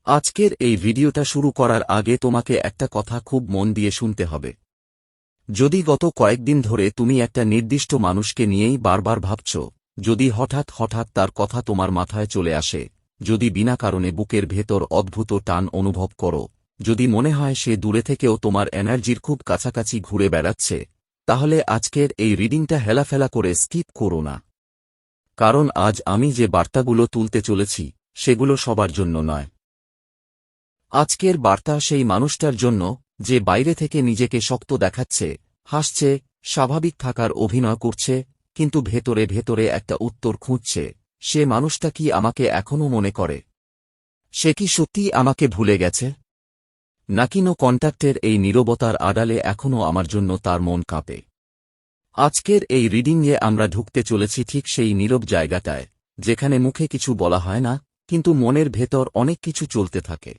আজকের এই ভিডিওটা শুরু করার আগে তোমাকে একটা কথা খুব মন দিয়ে শুনতে হবে। যদি গত কয়েকদিন ধরে তুমি একটা নির্দিষ্ট মানুষকে নিয়েই বারবার ভাবছ, যদি হঠাৎ হঠাৎ তার কথা তোমার মাথায় চলে আসে, যদি বিনা কারণে বুকের ভেতর অদ্ভুত টান অনুভব করো, যদি মনে হয় সে দূরে থেকেও তোমার এনার্জির খুব কাছাকাছি ঘুরে বেড়াচ্ছে, তাহলে আজকের এই রিডিংটা হেলাফেলা করে স্কিপ করো না। কারণ আজ আমি যে বার্তাগুলো তুলতে চলেছি সেগুলো সবার জন্য নয়। আজকের বার্তা সেই মানুষটার জন্য যে বাইরে থেকে নিজেকে শক্ত দেখাচ্ছে, হাসছে, স্বাভাবিক থাকার অভিনয় করছে, কিন্তু ভেতরে ভেতরে একটা উত্তর খুঁজছে, সে মানুষটা কি আমাকে এখনও মনে করে? সে কি সত্যিই আমাকে ভুলে গেছে? নাকি নো কন্ট্যাক্টের এই নীরবতার আড়ালে এখনও আমার জন্য তার মন কাঁপে? আজকের এই রিডিংয়ে আমরা ঢুকতে চলেছি ঠিক সেই নীরব জায়গাটায়, যেখানে মুখে কিছু বলা হয় না, কিন্তু মনের ভেতর অনেক কিছু চলতে থাকে।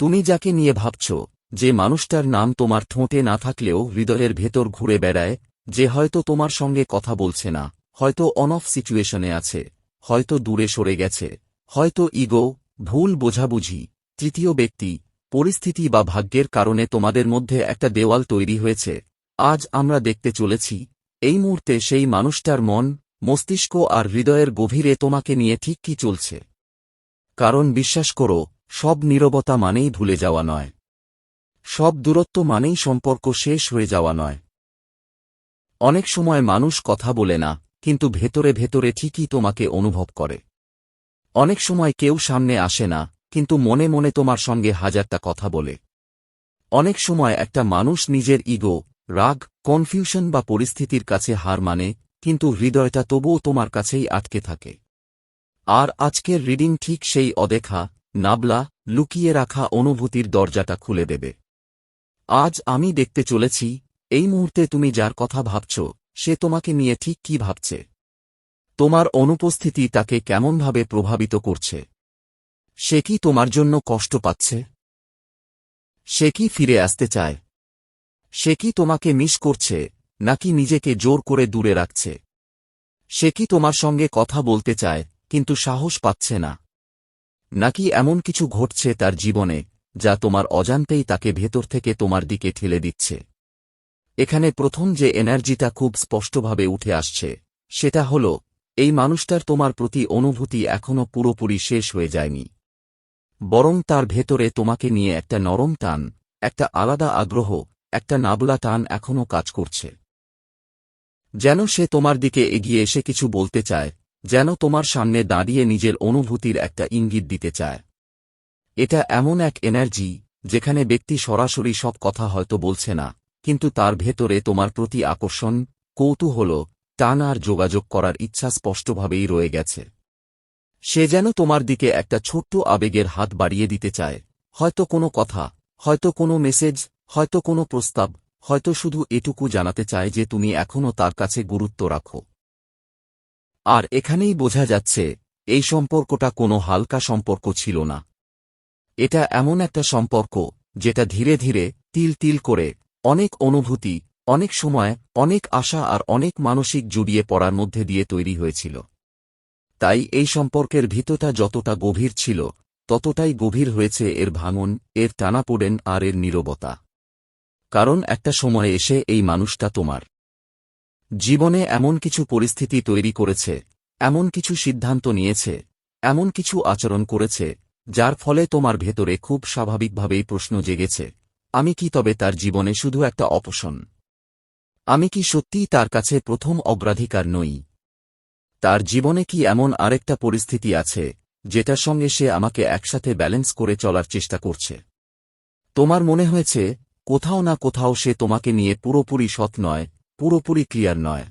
তুমি যাকে নিয়ে ভাবছ, যে মানুষটার নাম তোমার ঠোঁটে না থাকলেও হৃদয়ের ভেতর ঘুরে বেড়ায়, যে হয়তো তোমার সঙ্গে কথা বলছে না, হয়তো অন অফ সিচুয়েশনে আছে, হয়তো দূরে সরে গেছে, হয়তো ইগো, ভুল বোঝাবুঝি, তৃতীয় ব্যক্তি, পরিস্থিতি বা ভাগ্যের কারণে তোমাদের মধ্যে একটা দেওয়াল তৈরি হয়েছে, আজ আমরা দেখতে চলেছি এই মুহূর্তে সেই মানুষটার মন, মস্তিষ্ক আর হৃদয়ের গভীরে তোমাকে নিয়ে ঠিক কী চলছে। কারণ বিশ্বাস করো, সব নীরবতা মানেই ভুলে যাওয়া নয়, সব দূরত্ব মানেই সম্পর্ক শেষ হয়ে যাওয়া নয়। অনেক সময় মানুষ কথা বলে না, কিন্তু ভেতরে ভেতরে ঠিকই তোমাকে অনুভব করে। অনেক সময় কেউ সামনে আসে না, কিন্তু মনে মনে তোমার সঙ্গে হাজারটা কথা বলে। অনেক সময় একটা মানুষ নিজের ইগো, রাগ, কনফিউশন বা পরিস্থিতির কাছে হার মানে, কিন্তু হৃদয়টা তবুও তোমার কাছেই আটকে থাকে। আর আজকের রিডিং ঠিক সেই অদেখা, নাবলা, লুকিয়ে রাখা অনুভূতির দরজাটা খুলে দেবে। আজ আমি দেখতে চলেছি এই মুহূর্তে তুমি যার কথা ভাবছ, সে তোমাকে নিয়ে ঠিক কী ভাবছে। তোমার অনুপস্থিতি তাকে কেমনভাবে প্রভাবিত করছে। সে কি তোমার জন্য কষ্ট পাচ্ছে? সে কি ফিরে আসতে চায়? সে কি তোমাকে মিস করছে, নাকি নিজেকে জোর করে দূরে রাখছে? সে কি তোমার সঙ্গে কথা বলতে চায়, কিন্তু সাহস পাচ্ছে না? নাকি এমন কিছু ঘটছে তার জীবনে, যা তোমার অজান্তেই তাকে ভেতর থেকে তোমার দিকে ঠেলে দিচ্ছে? এখানে প্রথম যে এনার্জিটা খুব স্পষ্টভাবে উঠে আসছে, সেটা হল, এই মানুষটার তোমার প্রতি অনুভূতি এখনও পুরোপুরি শেষ হয়ে যায়নি। বরং তার ভেতরে তোমাকে নিয়ে একটা নরম টান, একটা আলাদা আগ্রহ, একটা নাবলা টান এখনও কাজ করছে। যেন সে তোমার দিকে এগিয়ে এসে কিছু বলতে চায়, যেন তোমার সামনে দাঁড়িয়ে নিজের অনুভূতির একটা ইঙ্গিত দিতে চায়। এটা এমন এক এনার্জি, যেখানে ব্যক্তি সরাসরি সব কথা হয়তো বলছে না, কিন্তু তার ভেতরে তোমার প্রতি আকর্ষণ, কৌতূহল, টান আর যোগাযোগ করার ইচ্ছা স্পষ্টভাবেই রয়ে গেছে। সে যেন তোমার দিকে একটা ছোট্ট আবেগের হাত বাড়িয়ে দিতে চায়, হয়তো কোনো কথা, হয়তো কোনো মেসেজ, হয়তো কোনো প্রস্তাব, হয়তো শুধু এটুকু জানাতে চায় যে তুমি এখনও তার কাছে গুরুত্ব রাখো। আর এখানেই বোঝা যাচ্ছে, এই সম্পর্কটা কোনো হালকা সম্পর্ক ছিল না। এটা এমন একটা সম্পর্ক, যেটা ধীরে ধীরে, তিল তিল করে, অনেক অনুভূতি, অনেক সময়, অনেক আশা আর অনেক মানসিক জড়িয়ে পড়ার মধ্যে দিয়ে তৈরি হয়েছিল। তাই এই সম্পর্কের ভিতটা যতটা গভীর ছিল, ততটাই গভীর হয়েছে এর ভাঙন, এর টানাপোড়েন আর এর নীরবতা। কারণ একটা সময় এসে এই মানুষটা তোমার জীবনে এমন কিছু পরিস্থিতি তৈরি করেছে, এমন কিছু সিদ্ধান্ত নিয়েছে, এমন কিছু আচরণ করেছে, যার ফলে তোমার ভেতরে খুব স্বাভাবিকভাবেই প্রশ্ন জেগেছে, আমি কি তবে তার জীবনে শুধু একটা অপশন? আমি কি সত্যিই তার কাছে প্রথম অগ্রাধিকার নই? তার জীবনে কি এমন আরেকটা পরিস্থিতি আছে, যেটার সঙ্গে সে আমাকে একসাথে ব্যালেন্স করে চলার চেষ্টা করছে? তোমার মনে হয়েছে, কোথাও না কোথাও সে তোমাকে নিয়ে পুরোপুরি সৎ নয়, পুরোপুরি ক্লিয়ার নয়।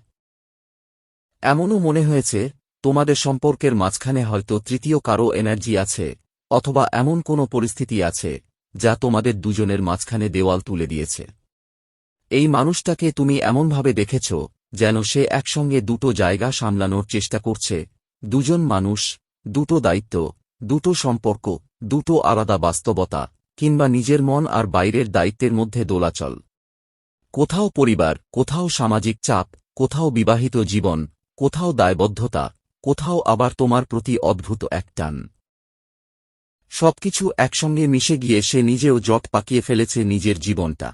এমনও মনে হয়েছে, তোমাদের সম্পর্কের মাঝখানে হয়তো তৃতীয় কারো এনার্জি আছে, অথবা এমন কোনো পরিস্থিতি আছে, যা তোমাদের দুজনের মাঝখানে দেওয়াল তুলে দিয়েছে। এই মানুষটাকে তুমি এমনভাবে দেখেছ, যেন সে একসঙ্গে দুটো জায়গা সামলানোর চেষ্টা করছে, দুজন মানুষ, দুটো দায়িত্ব, দুটো সম্পর্ক, দুটো আলাদা বাস্তবতা, কিংবা নিজের মন আর বাইরের দায়িত্বের মধ্যে দোলাচল। কোথাও পরিবার, কোথাও সামাজিক চাপ, কোথাও বিবাহিত জীবন, কোথাও দায়বদ্ধতা, কোথাও আবার তোমার প্রতি অদ্ভুত এক টান। সবকিছু একসঙ্গে মিশে গিয়ে সে নিজেও জট পাকিয়ে ফেলেছে নিজের জীবনটা।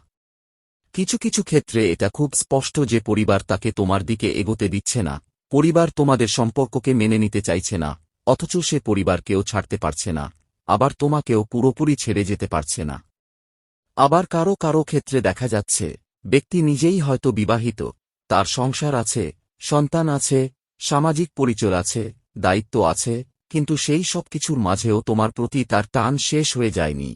কিছু কিছু ক্ষেত্রে এটা খুব স্পষ্ট যে পরিবার তাকে তোমার দিকে এগোতে দিচ্ছে না, পরিবার তোমাদের সম্পর্ককে মেনে নিতে চাইছে না, অথচ সে পরিবারকেও ছাড়তে পারছে না, আবার তোমাকেও পুরোপুরি ছেড়ে যেতে পারছে না। আবার কারো কারো ক্ষেত্রে দেখা যাচ্ছে ব্যক্তি নিজেই হয়তো বিবাহিত, তার সংসার আছে, সন্তান আছে, সামাজিক পরিচয় আছে, দায়িত্ব আছে, কিন্তু সেই সব কিছুর মাঝেও তোমার প্রতি তার টান শেষ হয়ে যায়নি।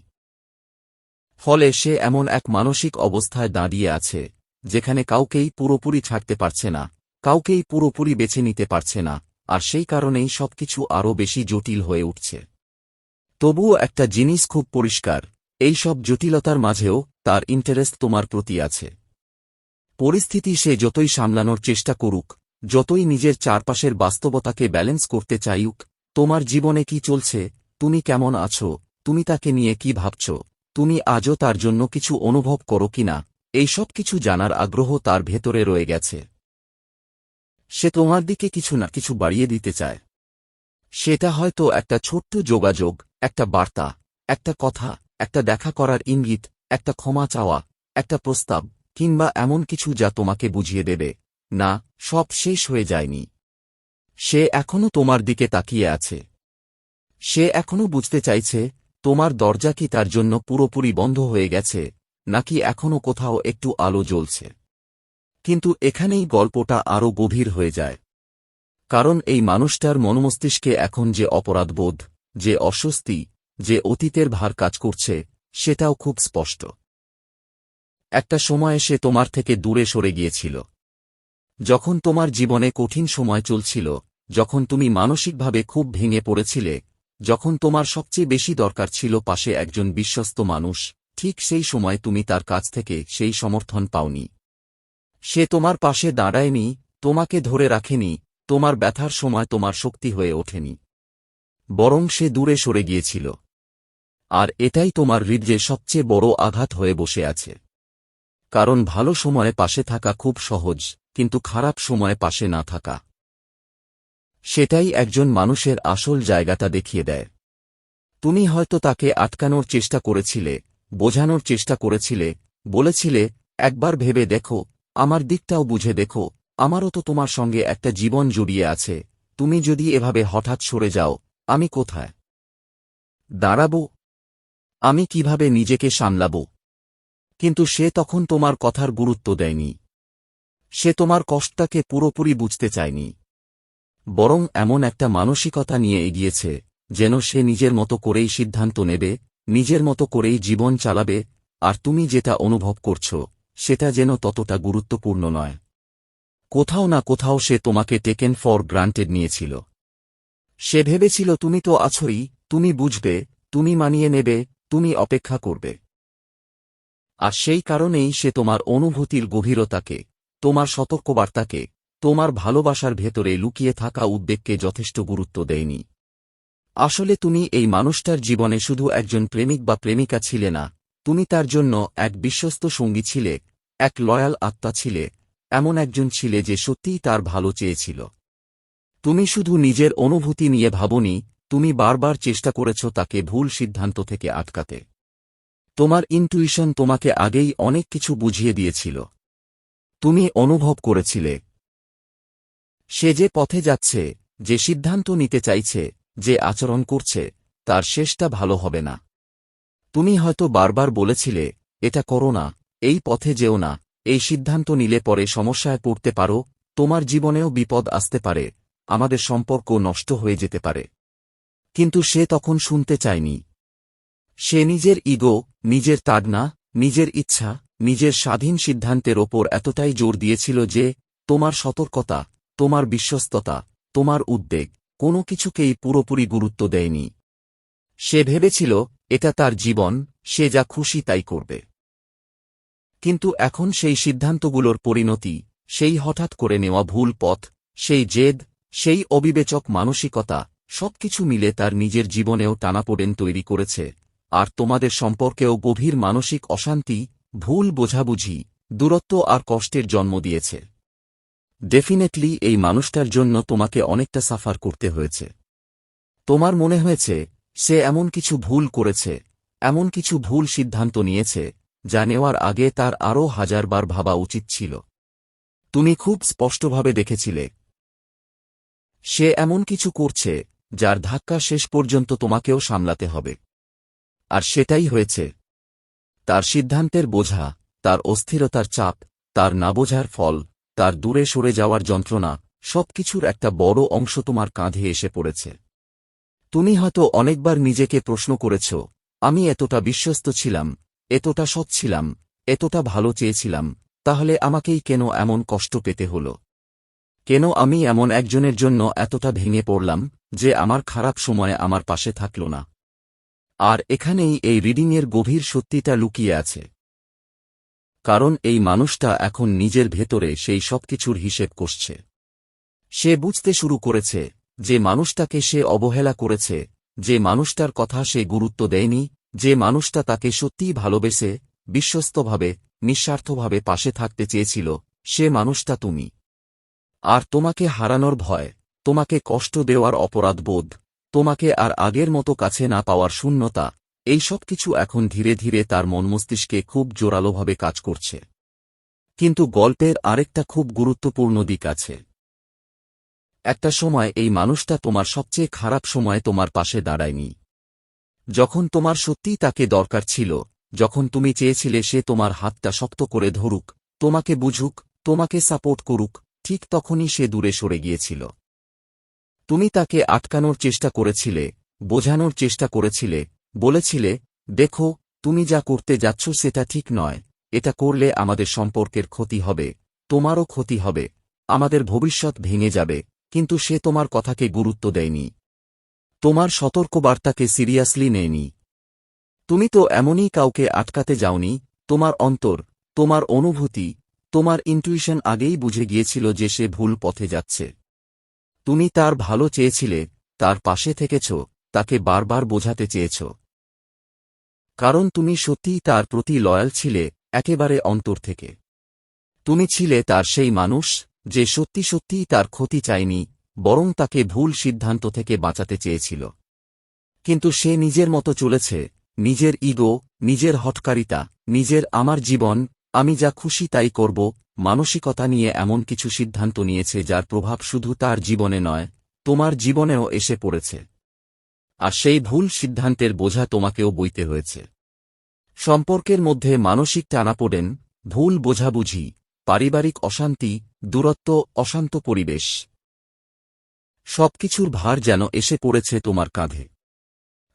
ফলে সে এমন এক মানসিক অবস্থায় দাঁড়িয়ে আছে যেখানে কাউকেই পুরোপুরি ছাড়তে পারছে না, কাউকেই পুরোপুরি বেছে নিতে পারছে না, আর সেই কারণেই সবকিছু আরও বেশি জটিল হয়ে উঠছে। তবুও একটা জিনিস খুব পরিষ্কার, এই সব জটিলতার মাঝেও তার ইন্টারেস্ট তোমার প্রতি আছে। পরিস্থিতি সে যতই সামলানোর চেষ্টা করুক, যতই নিজের চারপাশের বাস্তবতাকে ব্যালেন্স করতে চাইুক, তোমার জীবনে কি চলছে, তুমি কেমন আছো, তুমি তাকে নিয়ে কি ভাবছ, তুমি আজও তার জন্য কিছু অনুভব করো কিনা, এইসব কিছু জানার আগ্রহ তার ভেতরে রয়ে গেছে। সে তোমার দিকে কিছু না কিছু বাড়িয়ে দিতে চায়। সেটা হয়তো একটা ছোট্ট যোগাযোগ, একটা বার্তা, একটা কথা, একটা দেখা করার ইঙ্গিত, একটা ক্ষমা চাওয়া, একটা প্রস্তাব, কিংবা এমন কিছু যা তোমাকে বুঝিয়ে দেবে, না, সব শেষ হয়ে যায়নি। সে এখনো তোমার দিকে তাকিয়ে আছে। সে এখনো বুঝতে চাইছে তোমার দরজা কি তার জন্য পুরোপুরি বন্ধ হয়ে গেছে, নাকি এখনো কোথাও একটু আলো জ্বলছে। কিন্তু এখানেই গল্পটা আরও গভীর হয়ে যায়। কারণ এই মানুষটার মনমস্তিষ্কে এখন যে অপরাধবোধ, যে অস্বস্তি, যে অতীতের ভার কাজ করছে, সেটাও খুব স্পষ্ট। একটা সময়ে সে তোমার থেকে দূরে সরে গিয়েছিল। যখন তোমার জীবনে কঠিন সময় চলছিল, যখন তুমি মানসিকভাবে খুব ভেঙে পড়েছিলে, যখন তোমার সবচেয়ে বেশি দরকার ছিল পাশে একজন বিশ্বস্ত মানুষ, ঠিক সেই সময় তুমি তার কাছ থেকে সেই সমর্থন পাওনি। সে তোমার পাশে দাঁড়ায়নি, তোমাকে ধরে রাখেনি, তোমার ব্যথার সময় তোমার শক্তি হয়ে ওঠেনি। বরং সে দূরে সরে গিয়েছিল। আর এটাই তোমার হৃদয়ে সবচেয়ে বড় আঘাত হয়ে বসে আছে। কারণ ভালো সময়ে পাশে থাকা খুব সহজ, কিন্তু খারাপ সময়ে পাশে না থাকা, সেটাই একজন মানুষের আসল জায়গাটা দেখিয়ে দেয়। তুমি হয়তো তাকে আটকানোর চেষ্টা করেছিলে, বোঝানোর চেষ্টা করেছিলে, বলেছিলে, একবার ভেবে দেখো, আমার দিকটাও বুঝে দেখো, আমারও তো তোমার সঙ্গে একটা জীবন জড়িয়ে আছে, তুমি যদি এভাবে হঠাৎ সরে যাও, আমি কোথায় দাঁড়াব, আমি কিভাবে নিজেকে সামলাব। কিন্তু সে তখন তোমার কথার গুরুত্ব দেয়নি। সে তোমার কষ্টটাকে পুরোপুরি বুঝতে চায়নি। বরং এমন একটা মানসিকতা নিয়ে এগিয়েছে যেন সে নিজের মতো করেই সিদ্ধান্ত নেবে, নিজের মতো করেই জীবন চালাবে, আর তুমি যেটা অনুভব করছো সেটা যেন ততটা গুরুত্বপূর্ণ নয়। কোথাও না কোথাও সে তোমাকে টেকেন ফর গ্রান্টেড নিয়েছিল। সে ভেবেছিল তুমি তো আছোই, তুমি বুঝবে, তুমি মানিয়ে নেবে, তুমি অপেক্ষা করবে। আর সেই কারণেই সে তোমার অনুভূতির গভীরতাকে, তোমার সতর্কবার্তাকে, তোমার ভালোবাসার ভেতরে লুকিয়ে থাকা উদ্বেগকে যথেষ্ট গুরুত্ব দেয়নি। আসলে তুমি এই মানুষটার জীবনে শুধু একজন প্রেমিক বা প্রেমিকা ছিলে না, তুমি তার জন্য এক বিশ্বস্ত সঙ্গী ছিলে, এক লয়াল আত্মা ছিলে, এমন একজন ছিলে যে সত্যিই তার ভালো চেয়েছিল। তুমি শুধু নিজের অনুভূতি নিয়ে ভাবনি, তুমি বারবার চেষ্টা করেছ তাকে ভুল সিদ্ধান্ত থেকে আটকাতে। তোমার ইনটুইশন তোমাকে আগেই অনেক কিছু বুঝিয়ে দিয়েছিল। তুমি অনুভব করেছিলে সে যে পথে যাচ্ছে, যে সিদ্ধান্ত নিতে চাইছে, যে আচরণ করছে, তার শেষটা ভালো হবে না। তুমি হয়তো বারবার বলেছিলে, এটা করো না, এই পথে যেও না, এই সিদ্ধান্ত নিলে পরে সমস্যায় পড়তে পারো, তোমার জীবনেও বিপদ আসতে পারে, আমাদের সম্পর্ক নষ্ট হয়ে যেতে পারে। কিন্তু সে তখন শুনতে চায়নি। সে নিজের ইগো, নিজের তাড়না, নিজের ইচ্ছা, নিজের স্বাধীন সিদ্ধান্তের ওপর এতটাই জোর দিয়েছিল যে তোমার সতর্কতা, তোমার বিশ্বস্ততা, তোমার উদ্বেগ, কোনো কিছুকেই পুরোপুরি গুরুত্ব দেয়নি। সে ভেবেছিল এটা তার জীবন, সে যা খুশি তাই করবে। কিন্তু এখন সেই সিদ্ধান্তগুলোর পরিণতি, সেই হঠাৎ করে নেওয়া ভুল পথ, সেই জেদ, সেই অবিবেচক মানসিকতা, সবকিছু মিলে তার নিজের জীবনেও টানাপোড়েন তৈরি করেছে, আর তোমাদের সম্পর্কেও গভীর মানসিক অশান্তি, ভুল বোঝাবুঝি, দূরত্ব আর কষ্টের জন্ম দিয়েছে। ডেফিনেটলি এই মানুষটার জন্য তোমাকে অনেকটা সাফার করতে হয়েছে। তোমার মনে হয়েছে সে এমন কিছু ভুল করেছে, এমন কিছু ভুল সিদ্ধান্ত নিয়েছে, যা নেওয়ার আগে তার আরও হাজারবার ভাবা উচিত ছিল। তুমি খুব স্পষ্টভাবে দেখেছিলে সে এমন কিছু করছে যার ধাক্কা শেষ পর্যন্ত তোমাকেও সামলাতে হবে। আর সেটাই হয়েছে। তার সিদ্ধান্তের বোঝা, তার অস্থিরতার চাপ, তার না বোঝার ফল, তার দূরে সরে যাওয়ার যন্ত্রণা, সবকিছুর একটা বড় অংশ তোমার কাঁধে এসে পড়েছে। তুমি হয়তো অনেকবার নিজেকে প্রশ্ন করেছ, আমি এতটা বিশ্বস্ত ছিলাম, এতটা সৎ ছিলাম, এতটা ভালো চেয়েছিলাম, তাহলে আমাকেই কেন এমন কষ্ট পেতে হল? কেন আমি এমন একজনের জন্য এতটা ভেঙে পড়লাম, যে আমার খারাপ সময়ে আমার পাশে থাকল না? আর এখানেই এই রিডিংয়ের গভীর সত্যিটা লুকিয়ে আছে। কারণ এই মানুষটা এখন নিজের ভেতরে সেই সবকিছুর হিসেব কষছে। সে বুঝতে শুরু করেছে যে মানুষটাকে সে অবহেলা করেছে, যে মানুষটার কথা সে গুরুত্ব দেয়নি, যে মানুষটা তাকে সত্যিই ভালোবেসে, বিশ্বস্তভাবে, নিঃস্বার্থভাবে পাশে থাকতে চেয়েছিল, সে মানুষটা তুমি। আর তোমাকে হারানোর ভয়, তোমাকে কষ্ট দেওয়ার অপরাধবোধ, তোমাকে আর আগের মতো কাছে না পাওয়ার শূন্যতা, এই সব কিছু এখন ধীরে ধীরে তার মন মস্তিষ্কে খুব জোরালোভাবে কাজ করছে। কিন্তু গল্পের আরেকটা খুব গুরুত্বপূর্ণ দিক আছে। একটা সময় এই মানুষটা তোমার সবচেয়ে খারাপ সময়ে তোমার পাশে দাঁড়ায়নি। যখন তোমার সত্যিই তাকে দরকার ছিল, যখন তুমি চেয়েছিলে সে তোমার হাতটা শক্ত করে ধরুক, তোমাকে বুঝুক, তোমাকে সাপোর্ট করুক, ঠিক তখনই সে দূরে সরে গিয়েছিল। তুমি তাকে আটকানোর চেষ্টা করেছিলে, বোঝানোর চেষ্টা করেছিলে, বলেছিলে, দেখো, তুমি যা করতে যাচ্ছ সেটা ঠিক নয়, এটা করলে আমাদের সম্পর্কের ক্ষতি হবে, তোমারও ক্ষতি হবে, আমাদের ভবিষ্যৎ ভেঙে যাবে, কিন্তু সে তোমার কথাকে গুরুত্ব দেয়নি। তোমার সতর্কবার্তাকে সিরিয়াসলি নেয়নি। তুমি তো এমনই কাউকে আটকাতে যাওনি, তোমার অন্তর, তোমার অনুভূতি, তোমার ইনটুইশন আগেই বুঝে গিয়েছিল যে সে ভুল পথে যাচ্ছে। তুমি তার ভালো চেয়েছিলে, তার পাশে থেকেছ, তাকে বারবার বোঝাতে চেয়েছ। কারণ তুমি সত্যিই তার প্রতি লয়াল ছিলে, একেবারে অন্তর থেকে। তুমি ছিলে তার সেই মানুষ, যে সত্যি সত্যিই তার ক্ষতি চায়নি, বরং তাকে ভুল সিদ্ধান্ত থেকে বাঁচাতে চেয়েছিল। কিন্তু সে নিজের মতো চলেছে, নিজের ইগো, নিজের হঠকারিতা, নিজের আমার জীবন, আমি যা খুশি তাই করব মানসিকতা নিয়ে এমন কিছু সিদ্ধান্ত নিয়েছে যার প্রভাব শুধু তার জীবনে নয়, তোমার জীবনেও এসে পড়েছে। আর সেই ভুল সিদ্ধান্তের বোঝা তোমাকেও বইতে হয়েছে। সম্পর্কের মধ্যে মানসিক টানাপোড়েন, ভুল বোঝাবুঝি, পারিবারিক অশান্তি, দূরত্ব, অশান্ত পরিবেশ, সবকিছুর ভার যেন এসে পড়েছে তোমার কাঁধে।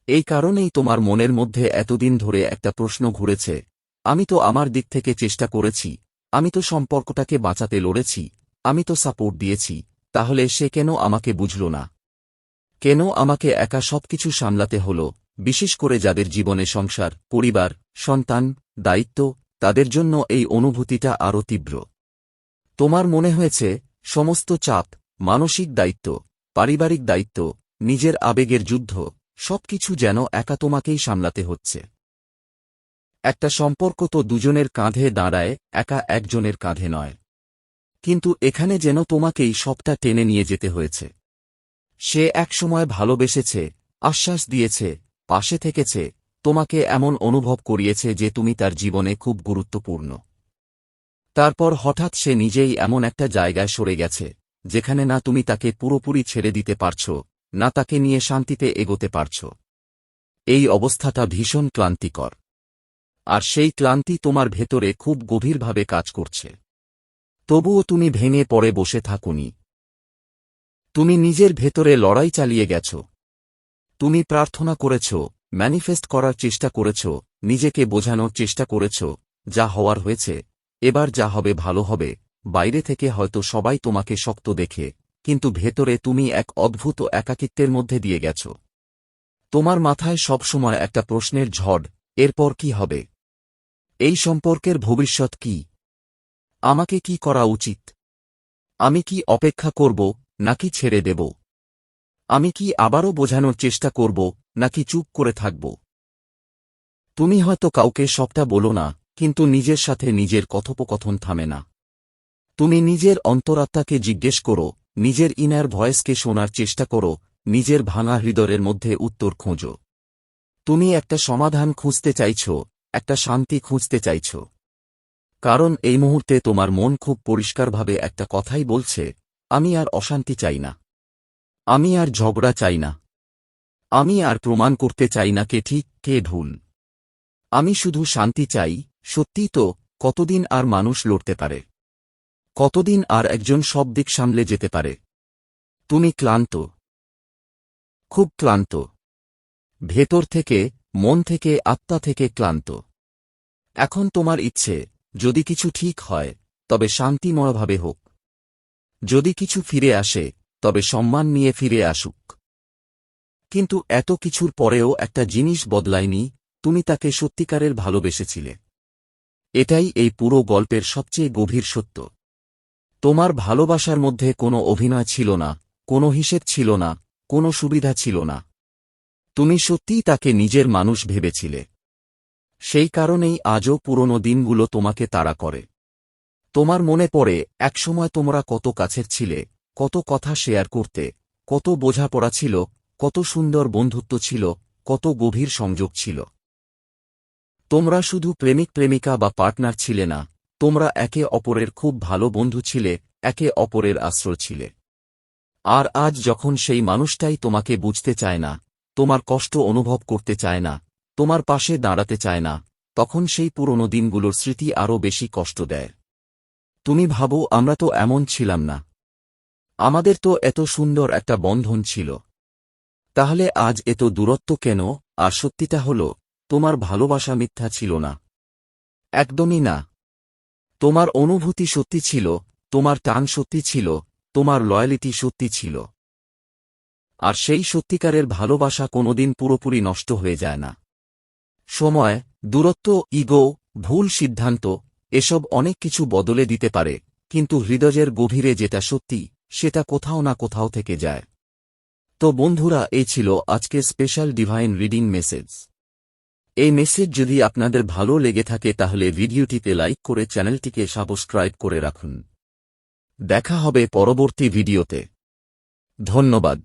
এই কারণেই তোমার মনের মধ্যে এতদিন ধরে একটা প্রশ্ন ঘুরেছে, আমি তো আমার দিক থেকে চেষ্টা করেছি, আমি তো সম্পর্কটাকে বাঁচাতে লড়েছি, আমি তো সাপোর্ট দিয়েছি, তাহলে সে কেন আমাকে বুঝল না? কেন আমাকে একা সবকিছু সামলাতে হল, বিশেষ করে যাদের জীবনে সংসার, পরিবার, সন্তান, দায়িত্ব, তাদের জন্য এই অনুভূতিটা আরও তীব্র। তোমার মনে হয়েছে সমস্ত চাপ, মানসিক দায়িত্ব, পারিবারিক দায়িত্ব, নিজের আবেগের যুদ্ধ, সবকিছু যেন একা তোমাকেই সামলাতে হচ্ছে। একটা সম্পর্ক তো দুজনের কাঁধে দাঁড়ায়, একা একজনের কাঁধে নয়। কিন্তু এখানে যেন তোমাকেই সবটা টেনে নিয়ে যেতে হয়েছে। সে একসময় ভালোবেসেছে, আশ্বাস দিয়েছে, পাশে থেকেছে, তোমাকে এমন অনুভব করিয়েছে যে তুমি তার জীবনে খুব গুরুত্বপূর্ণ। তারপর হঠাৎ সে নিজেই এমন একটা জায়গায় সরে গেছে, যেখানে না তুমি তাকে পুরোপুরি ছেড়ে দিতে পারছ, না তাকে নিয়ে শান্তিতে এগোতে পারছ। এই অবস্থাটা ভীষণ ক্লান্তিকর। আর সেই ক্লান্তি তোমার ভেতরে খুব গভীরভাবে কাজ করছে। তবুও তুমি ভেঙে পড়ে বসে থাকুনি। তুমি নিজের ভেতরে লড়াই চালিয়ে গেছ। তুমি প্রার্থনা করেছ, ম্যানিফেস্ট করার চেষ্টা করেছ, নিজেকে বোঝানোর চেষ্টা করেছ, যা হওয়ার হয়েছে, এবার যা হবে ভালো হবে। বাইরে থেকে হয়তো সবাই তোমাকে শক্ত দেখে, কিন্তু ভেতরে তুমি এক অদ্ভুত একাকিত্বের মধ্যে দিয়ে গেছ। তোমার মাথায় সবসময় একটা প্রশ্নের ঝড়, এরপর কি হবে? এই সম্পর্কের ভবিষ্যৎ কি? আমাকে কি করা উচিত? আমি কি অপেক্ষা করব, নাকি ছেড়ে দেব? আমি কি আবারও বোঝানোর চেষ্টা করব, নাকি চুপ করে থাকব? তুমি হয়তো কাউকে সবটা বলো না, কিন্তু নিজের সাথে নিজের কথোপকথন থামে না। তুমি নিজের অন্তরাত্মাকে জিজ্ঞেস করো, নিজের ইনার ভয়েসকে শোনার চেষ্টা করো, নিজের ভাঙা হৃদয়ের মধ্যে উত্তর খোঁজো। তুমি একটা সমাধান খুঁজতে চাইছ, একটা শান্তি খুঁজতে চাইছ। কারণ এই মুহূর্তে তোমার মন খুব পরিষ্কারভাবে একটা কথাই বলছে, আমি আর অশান্তি চাই না। আমি আর ঝগড়া চাই না। আমি আর প্রমাণ করতে চাই না কে ঠিক কে ভুল। আমি শুধু শান্তি চাই। সত্যিই তো, কতদিন আর মানুষ লড়তে পারে? কতদিন আর একজন সব দিক সামলে যেতে পারে? তুমি ক্লান্ত, খুব ক্লান্ত। ভেতর থেকে, মন থেকে, আত্মা থেকে ক্লান্ত। এখন তোমার ইচ্ছে, যদি কিছু ঠিক হয় তবে শান্তিময়ভাবে হোক। যদি কিছু ফিরে আসে তবে সম্মান নিয়ে ফিরে আসুক। কিন্তু এত কিছুর পরেও একটা জিনিস বদলায়নি, তুমি তাকে সত্যিকারের ভালোবেসেছিলে। এটাই এই পুরো গল্পের সবচেয়ে গভীর সত্য। তোমার ভালোবাসার মধ্যে কোনো অভিনয় ছিল না, কোনো হিসেব ছিল না, কোনো সুবিধা ছিল না। তুমি সত্যিই তাকে নিজের মানুষ ভেবেছিলে। সেই কারণেই আজও পুরনো দিনগুলো তোমাকে তাড়া করে। তোমার মনে পড়ে একসময় তোমরা কত কাছের ছিলে, কত কথা শেয়ার করতে, কত বোঝাপড়া ছিল, কত সুন্দর বন্ধুত্ব ছিল, কত গভীর সংযোগ ছিল। তোমরা শুধু প্রেমিক প্রেমিকা বা পার্টনার ছিলে না, তোমরা একে অপরের খুব ভালো বন্ধু ছিলে, একে অপরের আশ্রয় ছিলে। আর আজ যখন সেই মানুষটাই তোমাকে বুঝতে চায় না, তোমার কষ্ট অনুভব করতে চায় না, তোমার পাশে দাঁড়াতে চায় না, তখন সেই পুরনো দিনগুলোর স্মৃতি আরও বেশি কষ্ট দেয়। তুমি ভাবো, আমরা তো এমন ছিলাম না। আমাদের তো এত সুন্দর একটা বন্ধন ছিল। তাহলে আজ এত দূরত্ব কেন? আর সত্যিটা হল, তোমার ভালোবাসা মিথ্যা ছিল না। একদমই না। তোমার অনুভূতি সত্যি ছিল, তোমার টান সত্যি ছিল, তোমার লয়ালিটি সত্যি ছিল। আর সেই সত্যিকারের ভালোবাসা কোনোদিন পুরোপুরি নষ্ট হয়ে যায় না। সময়, দূরত্ব, ইগো, ভুল সিদ্ধান্ত, এসব অনেক কিছু বদলে দিতে পারে, কিন্তু হৃদয়ের গভীরে যেটা সত্যি, সেটা কোথাও না কোথাও থেকে যায়। তো বন্ধুরা, এই ছিল আজকের স্পেশাল ডিভাইন রিডিং মেসেজ। এই মেসেজ যদি আপনাদের ভালো লেগে থাকে তাহলে ভিডিওটিতে লাইক করে চ্যানেলটিকে সাবস্ক্রাইব করে রাখুন। দেখা হবে পরবর্তী ভিডিওতে। ধন্যবাদ।